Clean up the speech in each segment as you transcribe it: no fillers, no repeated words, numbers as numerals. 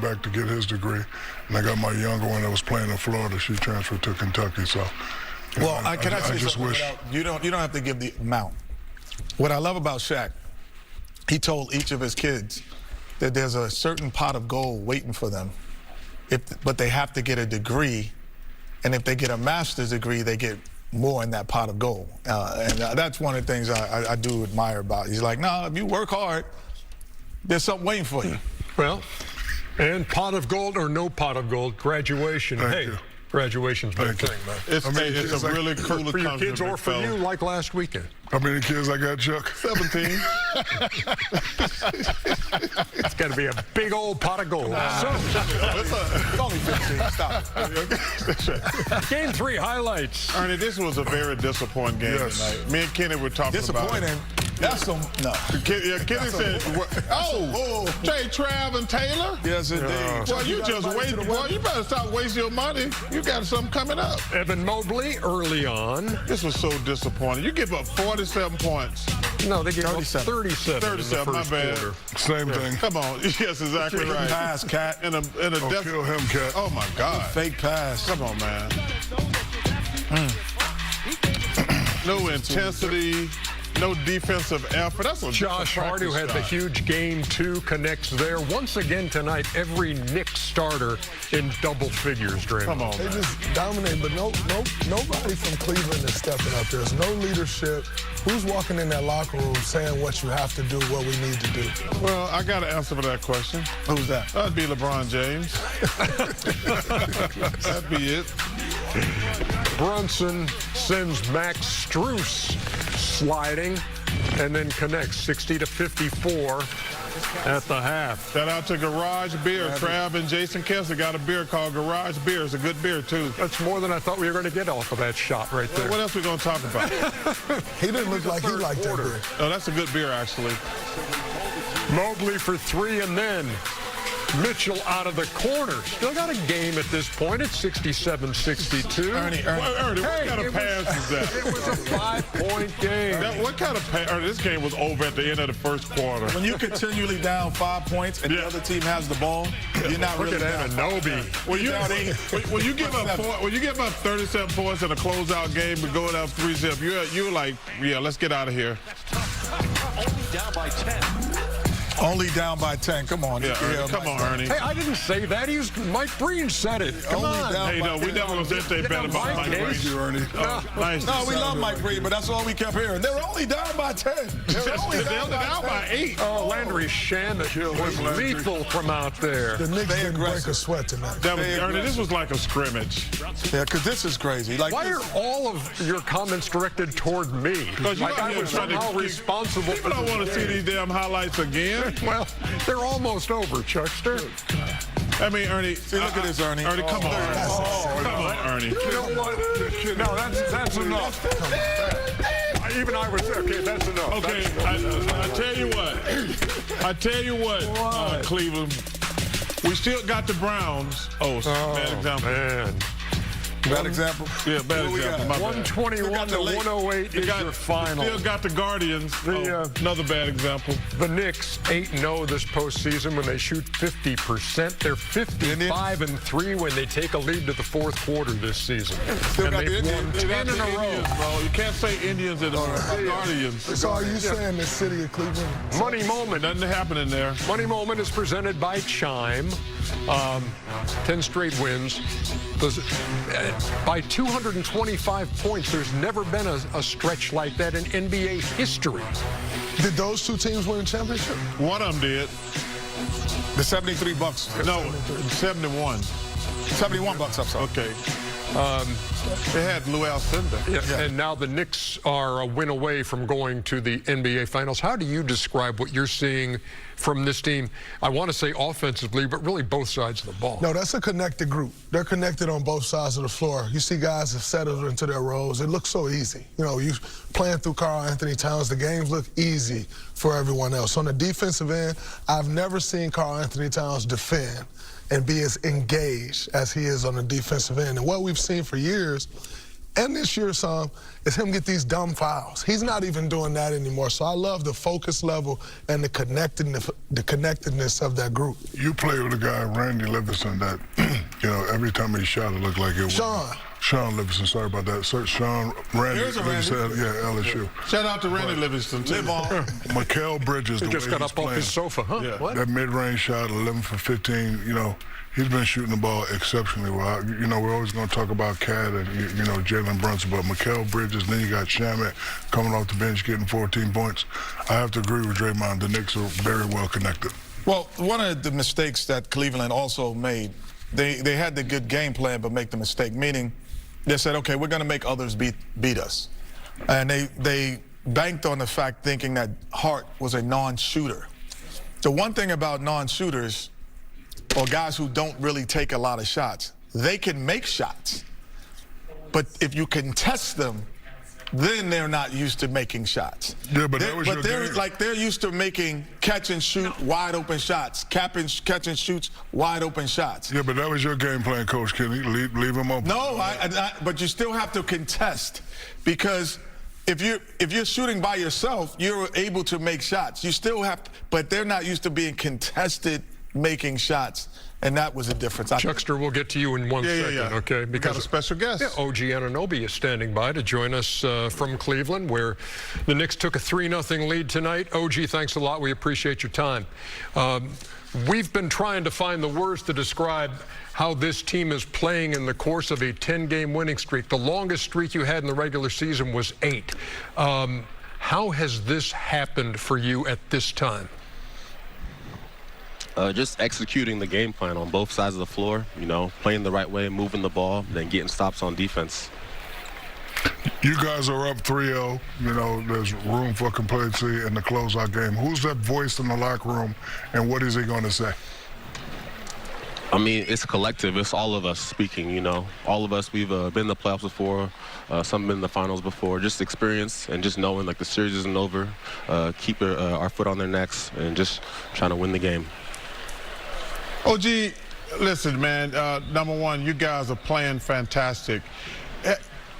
back to get his degree. And I got my younger one that was playing in Florida. She transferred to Kentucky. So, well, I just wish you don't have to give the amount. What I love about Shaq, he told each of his kids that there's a certain pot of gold waiting for them, but they have to get a degree, and if they get a master's degree, they get more in that pot of gold. And that's one of the things I do admire about it. He's like, no, if you work hard, there's something waiting for you. Well, and pot of gold or no pot of gold, graduation. Thank you. Graduation's a big thing, man. It's a really cool for your kids or for you, like last weekend. How many kids I got, Chuck? 17. It's got to be a big old pot of gold. It's only 15. Stop. Game 3 highlights. Ernie, this was a very disappointing game tonight. Me and Kenny were talking about it. Disappointing? That's some, no. Kenny said, Jay, Trav, and Taylor? Yes, indeed. Well, you just wait. Boy, you better stop wasting your money. You got something coming up. Evan Mobley early on. This was so disappointing. You give up 47 points. No, they gave up 37. 37, my bad. Quarter. Same thing. Come on. Yes, exactly right. Pass, Cat. In a Kill him, Cat. Oh, my God. Fake pass. Come on, man. No intensity. No defensive effort. That's what Josh Hart, who had the huge Game 2, connects there. Once again tonight, every Knicks starter in double figures, Draymond. Come on, They man. just dominate, but nobody from Cleveland is stepping up. There's no leadership. Who's walking in that locker room saying what you have to do, what we need to do? Well, I got to answer for that question. Who's that? That'd be LeBron James. That'd be it. Brunson sends Max Strus sliding and then connects 60-54 at the half. Shout out to Garage Beer. Trav and Jason Kessler got a beer called Garage Beer. It's a good beer, too. That's more than I thought we were going to get off of that shot right there. What else we going to talk about? He didn't look like he liked that beer. Oh, that's a good beer, actually. Mobley for 3, and then Mitchell out of the corner. Still got a game at this point. It's 67-62. Ernie, what kind of pass is that? It was a 5-point game. What kind of pass? This game was over at the end of the first quarter. When you continually down 5 points and the other team has the ball, you're not Look really at Anunoby. When you give up 37 points in a closeout game and going up 3-0, you're like, yeah, let's get out of here. Only down by 10. Only down by 10. Come on. Yeah, come on, Ernie. Hey, I didn't say that. Mike Breen said it. Come on. Hey, no, we never going to say they bet about Mike Breen. Ernie. Nice. No, we love Mike Breen, but that's all we kept hearing. They're only down by 10. They're only down by 8. Oh, Landry Shamet was lethal from out there. The Knicks didn't break a sweat tonight. Ernie, this was like a scrimmage. Yeah, because this is crazy. Like, why are all of your comments directed toward me? Like I was somehow responsible. People don't want to see these damn highlights again. Well, they're almost over, Chuckster. I mean, Ernie. See, look at this, Ernie. Ernie, come on. Come on, Ernie. You know what? No, that's enough. Even I was, okay, that's enough. Okay, I tell you what, Cleveland. We still got the Browns. Oh, bad example. Man. Bad example? Yeah, bad example. My bad. 121-108 is your final. Still got the Guardians. Another bad example. The Knicks 8-0 this postseason when they shoot 50%. They're 55-3 when they take a lead to the fourth quarter this season. And they've won 10 in a row. Bro. You can't say Indians and the Guardians. So are you saying the city of Cleveland? Money Moment. Nothing happening there. Money Moment is presented by Chime. 10 straight wins. By 225 points, there's never been a stretch like that in NBA history. Did those two teams win a championship? One of them did. The 73 Bucks. No, 71. 71 Bucks, I'm sorry. Okay. They had Lou Alcindor. Yeah. And now the Knicks are a win away from going to the NBA Finals. How do you describe what you're seeing from this team? I want to say offensively, but really both sides of the ball. No, that's a connected group. They're connected on both sides of the floor. You see guys have settled into their roles. It looks so easy. You know, you playing through Karl Anthony Towns, the games look easy for everyone else. On the defensive end, I've never seen Karl Anthony Towns defend and be as engaged as he is on the defensive end. And what we've seen for years and this year some, is him get these dumb fouls. He's not even doing that anymore. So I love the focus level and the connectedness of that group. You play with a guy, Randy Livingston, that, every time he shot, it looked like it was. Sean Livingston, sorry about that. Randy Livingston, LSU. Shout out to Randy Livingston. Live on. Mikal Bridges, he just got up off his sofa, huh? Yeah. What? That mid-range shot, 11 for 15, he's been shooting the ball exceptionally well. We're always going to talk about Cat and, Jalen Brunson, but Mikal Bridges, then you got Shamet coming off the bench getting 14 points. I have to agree with Draymond. The Knicks are very well connected. Well, one of the mistakes that Cleveland also made, they had the good game plan but make the mistake, meaning they said, okay, we're going to make others beat us. And they banked on the fact thinking that Hart was a non-shooter. The one thing about non-shooters, or guys who don't really take a lot of shots, they can make shots. But if you contest them, then they're not used to making shots. Yeah, but that was your game. They're used to making catch and shoot wide open shots, catch and shoots wide open shots. Yeah, but that was your game plan, Coach Kenny. Leave them open. No, but you still have to contest, because if you're shooting by yourself, you're able to make shots. You still have, but they're not used to being contested making shots. And that was a difference. Chuckster, we'll get to you in one second, okay? Because we got a special guest. Yeah, OG Anunoby is standing by to join us from Cleveland, where the Knicks took a 3-0 lead tonight. OG, thanks a lot. We appreciate your time. We've been trying to find the words to describe how this team is playing in the course of a 10-game winning streak. The longest streak you had in the regular season was 8. How has this happened for you at this time? Just executing the game plan on both sides of the floor, playing the right way, moving the ball, then getting stops on defense. You guys are up 3-0. There's room for complacency in the closeout game. Who's that voice in the locker room, and what is he going to say? I mean, it's collective. It's all of us speaking, All of us, we've been in the playoffs before. Some been in the finals before. Just experience and just knowing, the series isn't over. Keep our foot on their necks and just trying to win the game. OG, listen, man, number one, you guys are playing fantastic.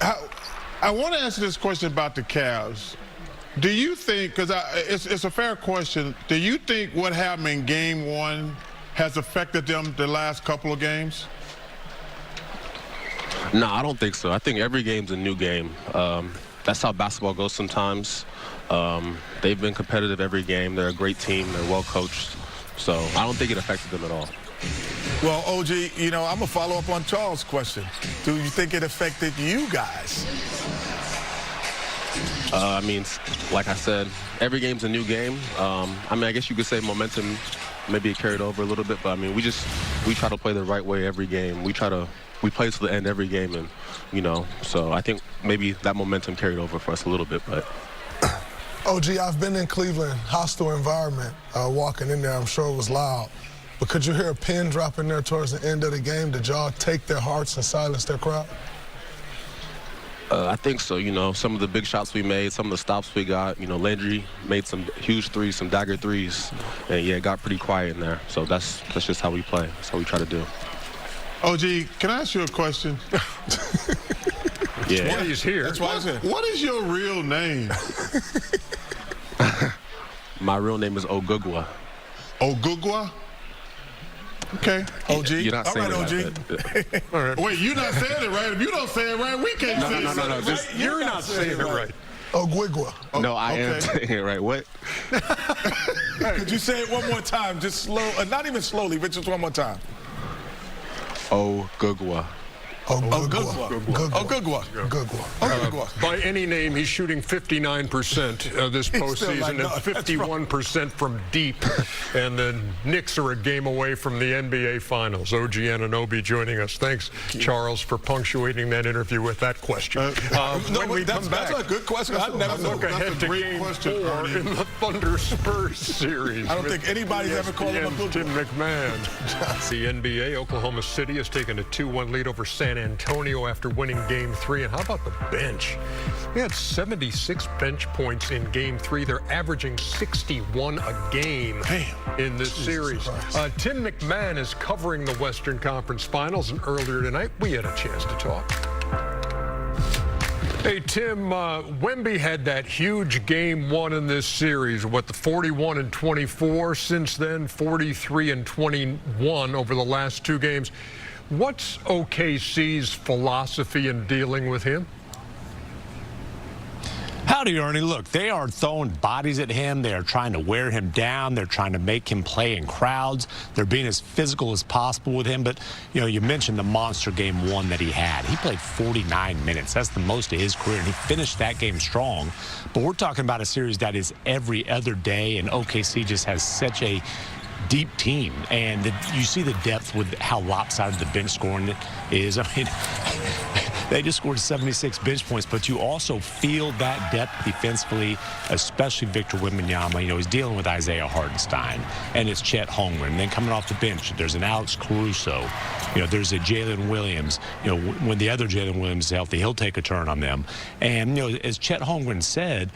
I want to answer this question about the Cavs. Do you think, because it's a fair question, do you think what happened in Game 1 has affected them the last couple of games? No, I don't think so. I think every game's a new game. That's how basketball goes sometimes. They've been competitive every game. They're a great team. They're well coached. So I don't think it affected them at all. Well, OG, I'm going to follow up on Charles' question. Do you think it affected you guys? I mean, like I said, every game's a new game. I guess you could say momentum maybe it carried over a little bit, but I mean, we try to play the right way every game. We play to the end every game, and so I think maybe that momentum carried over for us a little bit, but. OG, I've been in Cleveland, hostile environment, walking in there. I'm sure it was loud. But could you hear a pin drop in there towards the end of the game? Did y'all take their hearts and silence their crowd? I think so. Some of the big shots we made, some of the stops we got. Landry made some huge threes, some dagger threes. And, yeah, it got pretty quiet in there. So that's just how we play. That's how we try to do. OG, can I ask you a question? Yeah. That's why he's here. That's why he's here. What is your real name? My real name is Ogugwa. Ogugwa? Okay. OG? You're not saying all right, it right. All right. Wait, you're not saying it right. If you don't say it right, we can't say it right. Just, You're not saying it right. Ogwigwa. no, I am saying it right. What? Could you say it one more time? Just slow, not even slowly, but just one more time. Ogugwa. Ogugwa. By any name, he's shooting 59% this postseason and 51% from deep. And the Knicks are a game away from the NBA Finals. OG Anunoby joining us. Thanks, Charles, for punctuating that interview with that question. When we come back, that's a good question. I never look ahead to Game 4 in the Thunder Spurs series. I don't think anybody's ever called him a good Tim McMahon. The NBA, Oklahoma City has taken a 2-1 lead over San Antonio after winning Game 3. And how about the bench? We had 76 bench points in Game 3. They're averaging 61 a game in this series. Tim McMahon is covering the Western Conference Finals, and earlier tonight we had a chance to talk. Hey, Tim, Wemby had that huge game one in this series, the 41 and 24. Since then, 43 and 21 over the last two games. What's OKC's philosophy in dealing with him? Howdy, Ernie. Look, they are throwing bodies at him. They are trying to wear him down. They're trying to make him play in crowds. They're being as physical as possible with him. But, you know, you mentioned the monster game one that he had. He played 49 minutes. That's the most of his career, and he finished that game strong. But we're talking about a series that is every other day, and OKC just has such a deep team, and you see the depth with how lopsided the bench scoring is. I mean, they just scored 76 bench points, but you also feel that depth defensively, especially Victor Wembanyama. You know, he's dealing with Isaiah Hartenstein, and it's Chet Holmgren. And then coming off the bench, there's an Alex Caruso. You know, there's a Jalen Williams. You know, when the other Jalen Williams is healthy, he'll take a turn on them. And, you know, as Chet Holmgren said,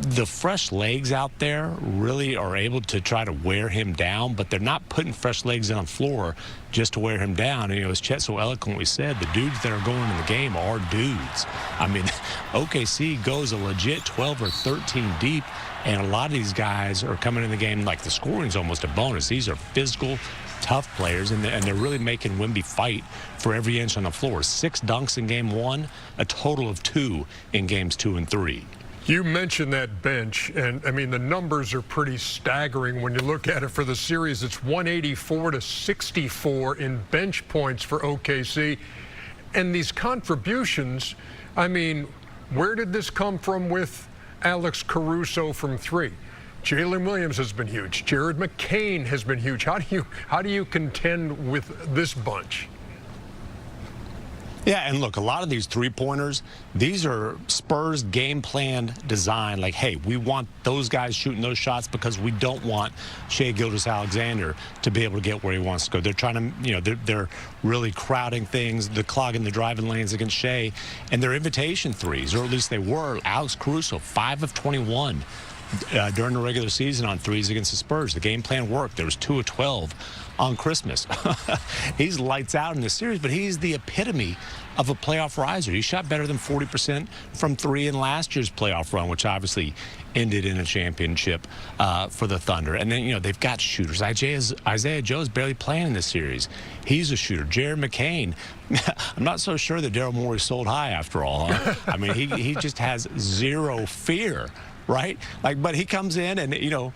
the fresh legs out there really are able to try to wear him down, but they're not putting fresh legs on the floor just to wear him down. And, you know, as Chet so eloquently said, the dudes that are going in the game are dudes. I mean, OKC goes a legit 12 or 13 deep, and a lot of these guys are coming in the game like the scoring's almost a bonus. These are physical, tough players, and they're really making Wemby fight for every inch on the floor. 6 dunks in game one, a total of 2 in games 2 and 3. You mentioned that bench, and I mean the numbers are pretty staggering when you look at it for the series. It's 184 to 64 in bench points for OKC, and these contributions. I mean, where did this come from with Alex Caruso from 3? Jalen Williams has been huge. Jared McCain has been huge. How do you contend with this bunch? Yeah, and look, a lot of these three-pointers, these are Spurs game plan design. Like, hey, we want those guys shooting those shots because we don't want Shai Gilgeous-Alexander to be able to get where he wants to go. They're trying to, you know, they're really crowding things. They're clogging the driving lanes against Shai. And their invitation threes, or at least they were. Alex Caruso, 5 of 21. During the regular season on threes against the Spurs. The game plan worked. There was 2 of 12 on Christmas. He's lights out in this series, but he's the epitome of a playoff riser. He shot better than 40% from 3 in last year's playoff run, which obviously ended in a championship for the Thunder. And then, you know, they've got shooters. Isaiah Joe's barely playing in this series. He's a shooter. Jared McCain, I'm not so sure that Daryl Morey sold high after all. Huh? I mean, he just has zero fear. Right? Like, but he comes in and, you know,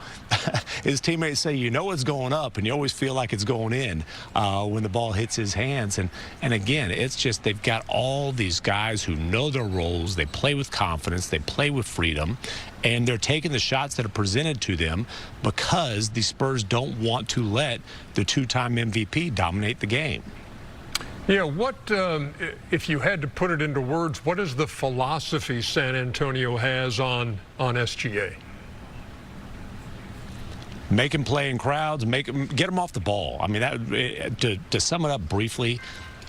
his teammates say, you know, it's going up, and you always feel like it's going in when the ball hits his hands. And again, it's just they've got all these guys who know their roles. They play with confidence. They play with freedom. And they're taking the shots that are presented to them because the Spurs don't want to let the 2-time MVP dominate the game. Yeah, what, if you had to put it into words, what is the philosophy San Antonio has on SGA? Make him play in crowds, get him off the ball. I mean, to sum it up briefly,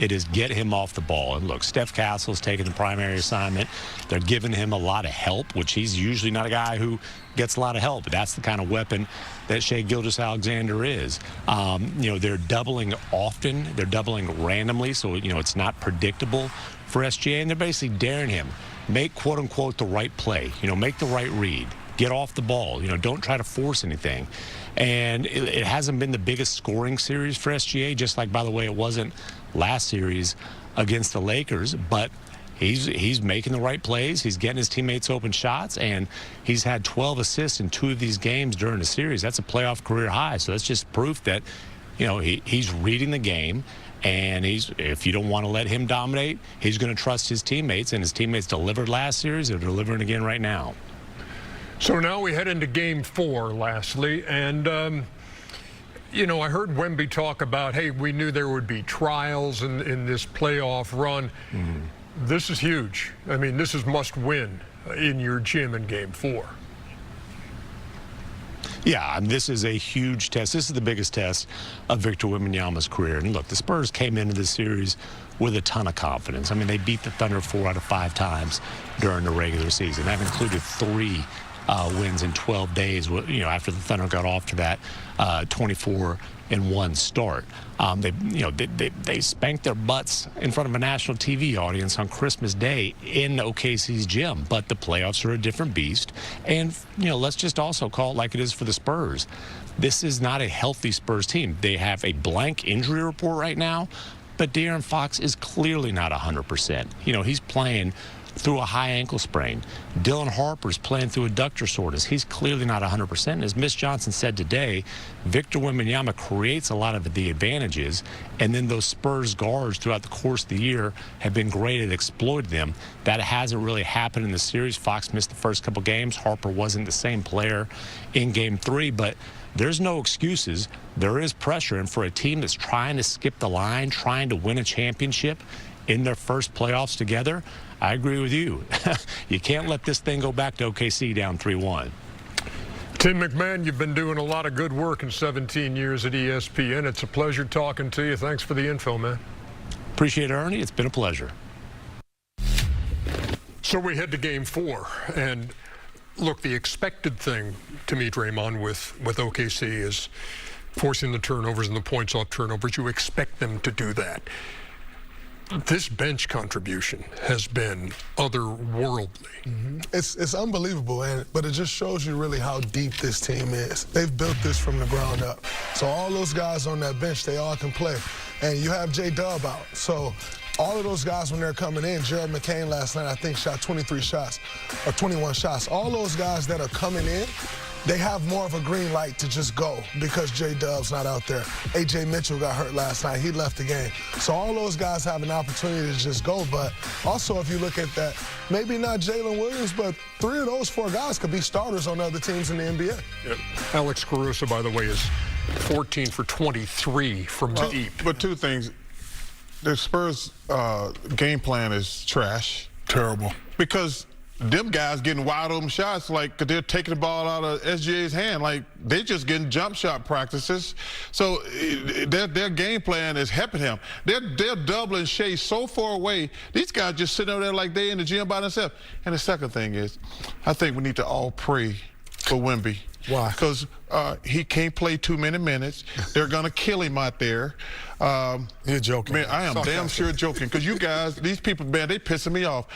it is get him off the ball. And look, Steph Castle's taking the primary assignment. They're giving him a lot of help, which he's usually not a guy who gets a lot of help. But that's the kind of weapon that Shai Gilgeous-Alexander is. You know, they're doubling often. They're doubling randomly, so, you know, it's not predictable for SGA. And they're basically daring him. Make, quote-unquote, the right play. You know, make the right read. Get off the ball. You know, don't try to force anything. And it hasn't been the biggest scoring series for SGA, just like, by the way, it wasn't last series against the Lakers. But he's making the right plays. He's getting his teammates open shots, and he's had 12 assists in 2 of these games during the series. That's a playoff career high. So that's just proof that, you know, he's reading the game. And if you don't want to let him dominate, he's going to trust his teammates. And his teammates delivered last series. They're delivering again right now. So now we head into game 4, lastly, and you know, I heard Wemby talk about, hey, we knew there would be trials in this playoff run. This is huge. I mean, this is must win in your gym in game 4. Yeah, and this is a huge test. This is the biggest test of Victor Wembanyama's career. And look, the Spurs came into this series with a ton of confidence. I mean, they beat the Thunder 4 out of 5 times during the regular season. That included 3 wins in 12 days, you know, after the Thunder got off to that 24 in one start. They spanked their butts in front of a national TV audience on Christmas Day in OKC's gym, but the playoffs are a different beast. And, let's just also call it like it is for the Spurs. This is not a healthy Spurs team. They have a blank injury report right now, but De'Aaron Fox is clearly not 100%. He's playing through a high ankle sprain. Dylan Harper's playing through adductor soreness. He's clearly not 100%. And as Miss Johnson said today, Victor Wembanyama creates a lot of the advantages, and then those Spurs guards throughout the course of the year have been great at exploiting them. That hasn't really happened in the series. Fox missed the first couple games. Harper wasn't the same player in Game 3, but there's no excuses. There is pressure, and for a team that's trying to skip the line, trying to win a championship in their first playoffs together, I agree with you. You can't let this thing go back to OKC down 3-1. Tim McMahon, you've been doing a lot of good work in 17 years at ESPN. It's a pleasure talking to you. Thanks for the info, man. Appreciate it, Ernie. It's been a pleasure. So we head to Game 4, and look, the expected thing to me, Draymond, with OKC is forcing the turnovers and the points off turnovers. You expect them to do that. This bench contribution has been otherworldly. Mm-hmm. It's unbelievable, but it just shows you really how deep this team is. They've built this from the ground up. So all those guys on that bench, they all can play. And you have J-Dub out. So all of those guys, when they're coming in, Jared McCain last night, I think, shot 23 shots or 21 shots. All those guys that are coming in, they have more of a green light to just go because J-Dub's not out there. A.J. Mitchell got hurt last night. He left the game. So all those guys have an opportunity to just go. But also, if you look at that, maybe not Jalen Williams, but 3 of those 4 guys could be starters on other teams in the NBA. Yep. Alex Caruso, by the way, is 14 for 23 from deep. But 2 things. The Spurs game plan is trash. Terrible. Because them guys getting wide open shots, like they're taking the ball out of SGA's hand, like they're just getting jump shot practices. So their game plan is helping him. They're doubling Shea so far away. These guys just sitting over there like they in the gym by themselves. And the second thing is, I think we need to all pray for Wemby. Why? Because he can't play too many minutes. They're going to kill him out there. You're joking. Man, I am damn sure joking. Because you guys, these people, man, they pissing me off.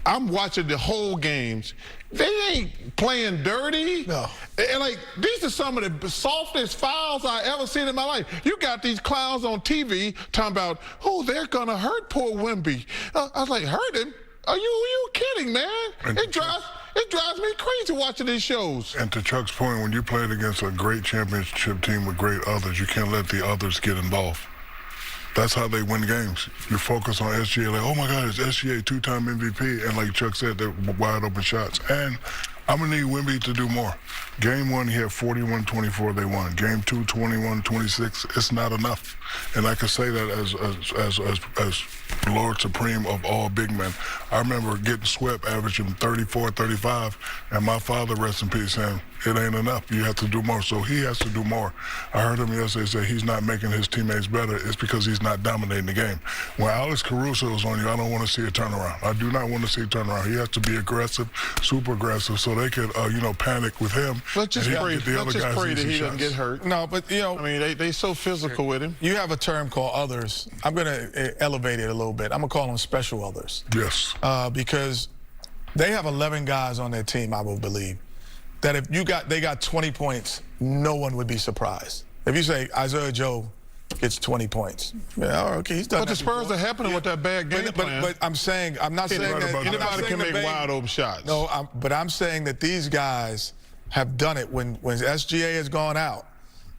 I'm watching the whole games. They ain't playing dirty. No. And like, these are some of the softest fouls I ever seen in my life. You got these clowns on TV talking about, oh, they're going to hurt poor Wemby. I was like, hurt him? Are you kidding, man? It drives me crazy watching these shows. And to Chuck's point, when you played against a great championship team with great others, you can't let the others get involved. That's how they win games. You focus on SGA, like, oh my God, it's SGA, 2-time MVP, and like Chuck said, they're wide open shots. And I'm gonna need Wemby to do more. Game 1, he had 41-24, they won. Game 2, 21-26, it's not enough. And I can say that as Lord Supreme of all big men. I remember getting swept, averaging 34, 35, and my father, rest in peace, saying, it ain't enough. You have to do more. So he has to do more. I heard him yesterday say he's not making his teammates better. It's because he's not dominating the game. When Alex Caruso is on you, I don't want to see a turnaround. I do not want to see a turnaround. He has to be aggressive, super aggressive, so they could, panic with him. Let's just pray that he doesn't get hurt. No, but, I mean, they so physical with him. You have a term called others. I'm going to elevate it a little bit. I'm going to call them special others. Yes. Because they have 11 guys on their team, I will believe, that if they got 20 points, no one would be surprised. If you say Isaiah Joe gets 20 points, yeah, okay, he's done. But the Spurs are happening with that bad game plan. But I'm saying, I'm not saying that anybody can make wide open shots. No, but I'm saying that these guys have done it when SGA has gone out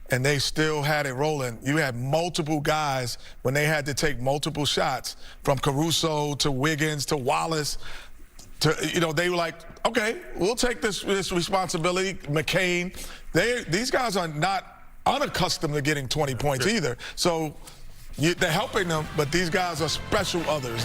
and they still had it rolling. You had multiple guys when they had to take multiple shots, from Caruso to Wiggins to Wallace. They were like, okay, we'll take this responsibility. McCain, these guys are not unaccustomed to getting 20 points either. So they're helping them, but these guys are special others.